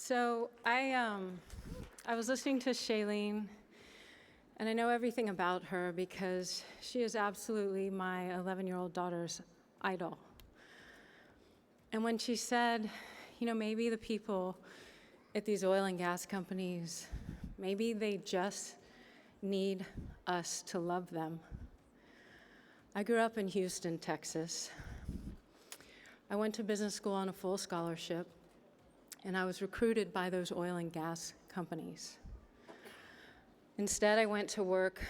So I was listening to Shailene, and I know everything about her because she is absolutely my 11-year-old daughter's idol. And when she said, maybe the people at these oil and gas companies, maybe they just need us to love them. I grew up in Houston, Texas. I went to business school on a full scholarship, and I was recruited by those oil and gas companies. Instead, I went to work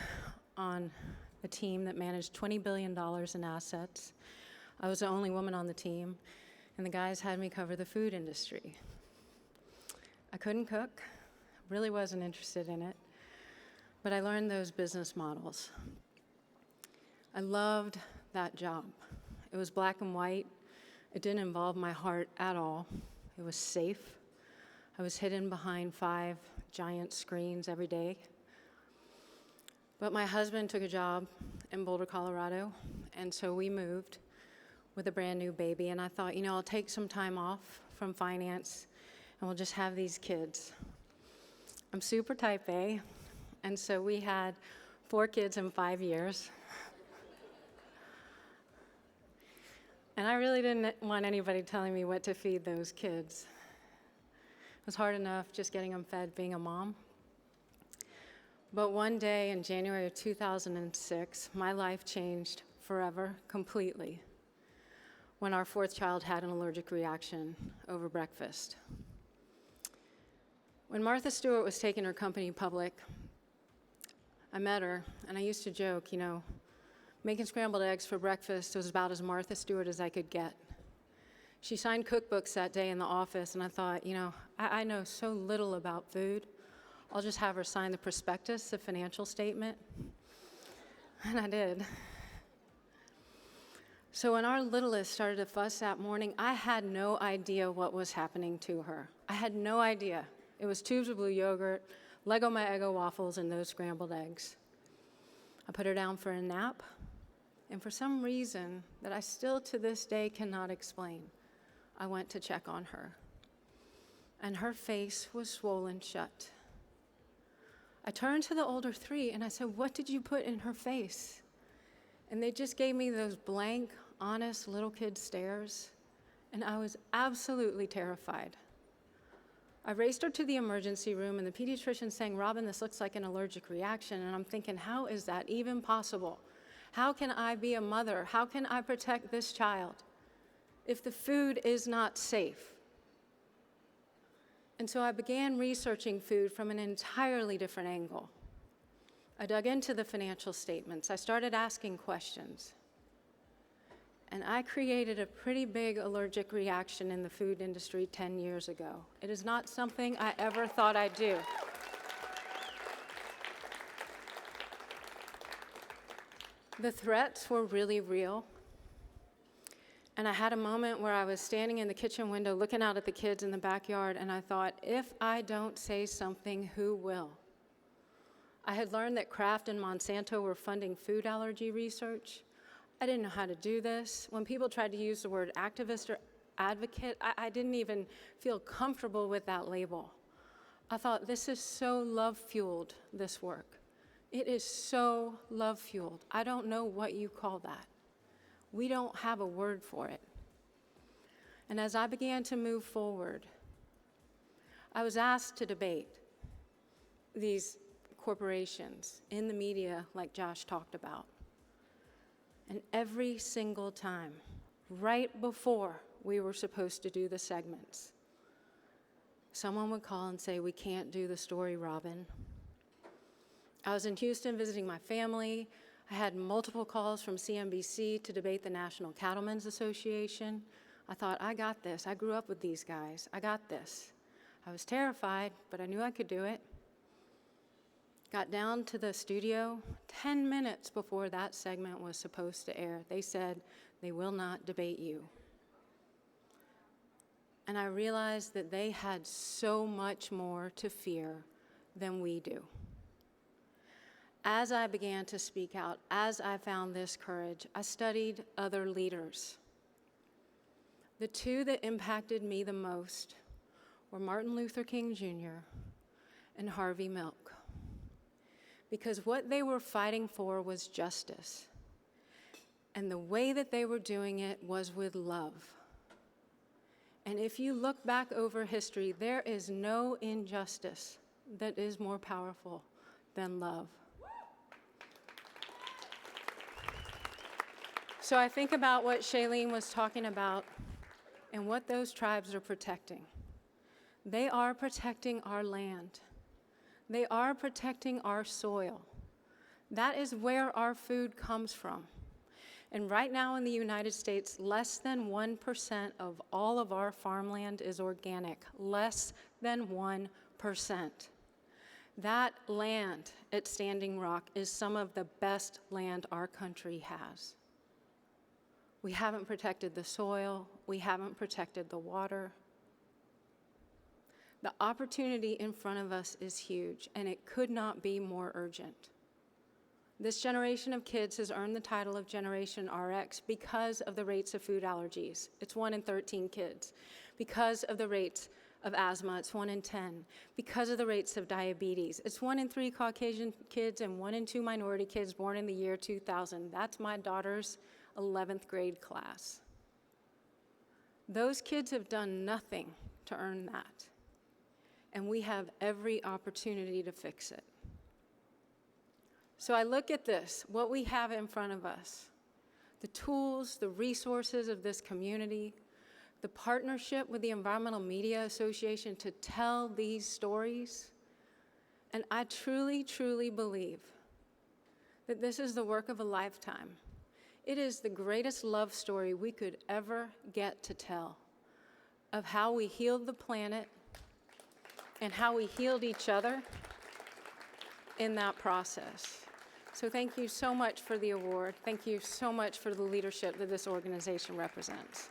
on a team that managed $20 billion in assets. I was the only woman on the team, and the guys had me cover the food industry. I couldn't cook, really wasn't interested in it, but I learned those business models. I loved that job. It was black and white. It didn't involve my heart at all. It was safe. I was hidden behind 5 giant screens every day. But my husband took a job in Boulder, Colorado, and so we moved with a brand new baby, and I thought, I'll take some time off from finance, and we'll just have these kids. I'm super type A, and so we had 4 kids in 5 years. And I really didn't want anybody telling me what to feed those kids. It was hard enough just getting them fed being a mom. But one day in January of 2006, my life changed forever, completely, when our 4th child had an allergic reaction over breakfast. When Martha Stewart was taking her company public, I met her, and I used to joke, making scrambled eggs for breakfast was about as Martha Stewart as I could get. She signed cookbooks that day in the office, and I thought, I know so little about food. I'll just have her sign the prospectus, the financial statement. And I did. So when our littlest started to fuss that morning, I had no idea what was happening to her. I had no idea. It was tubes of blue yogurt, Lego My Eggo waffles, and those scrambled eggs. I put her down for a nap. And for some reason that I still to this day cannot explain, I went to check on her. And her face was swollen shut. I turned to the older 3 and I said, "What did you put in her face?" And they just gave me those blank, honest little kid stares. And I was absolutely terrified. I raced her to the emergency room, and the pediatrician saying, "Robyn, this looks like an allergic reaction." And I'm thinking, how is that even possible? How can I be a mother? How can I protect this child if the food is not safe? And so I began researching food from an entirely different angle. I dug into the financial statements. I started asking questions. And I created a pretty big allergic reaction in the food industry 10 years ago. It is not something I ever thought I'd do. The threats were really real. And I had a moment where I was standing in the kitchen window looking out at the kids in the backyard, and I thought, if I don't say something, who will? I had learned that Kraft and Monsanto were funding food allergy research. I didn't know how to do this. When people tried to use the word activist or advocate, I didn't even feel comfortable with that label. I thought, this is so love-fueled, this work. It is so love-fueled. I don't know what you call that. We don't have a word for it. And as I began to move forward, I was asked to debate these corporations in the media like Josh talked about. And every single time, right before we were supposed to do the segments, someone would call and say, "We can't do the story, Robyn." I was in Houston visiting my family. I had multiple calls from CNBC to debate the National Cattlemen's Association. I thought, I got this. I grew up with these guys. I got this. I was terrified, but I knew I could do it. Got down to the studio 10 minutes before that segment was supposed to air. They said, "They will not debate you." And I realized that they had so much more to fear than we do. As I began to speak out, as I found this courage, I studied other leaders. The 2 that impacted me the most or Martin Luther King Jr. and Harvey Milk. Because what they were fighting for was justice. And the way that they were doing it was with love. And if you look back over history, there is no injustice that is more powerful than love. So I think about what Shailene was talking about and what those tribes are protecting. They are protecting our land. They are protecting our soil. That is where our food comes from. And right now in the United States, less than 1% of all of our farmland is organic. Less than 1%. That land at Standing Rock is some of the best land our country has. We haven't protected the soil. We haven't protected the water. The opportunity in front of us is huge, and it could not be more urgent. This generation of kids has earned the title of Generation RX because of the rates of food allergies. It's 1 in 13 kids. Because of the rates of asthma, it's 1 in 10. Because of the rates of diabetes, it's 1 in 3 Caucasian kids and 1 in 2 minority kids born in the year 2000. That's my daughter's 11th grade class. Those kids have done nothing to earn that. And we have every opportunity to fix it. So I look at this, what we have in front of us, the tools, the resources of this community, the partnership with the Environmental Media Association to tell these stories. And I truly, truly believe that this is the work of a lifetime. It is the greatest love story we could ever get to tell of how we healed the planet and how we healed each other in that process. So thank you so much for the award. Thank you so much for the leadership that this organization represents.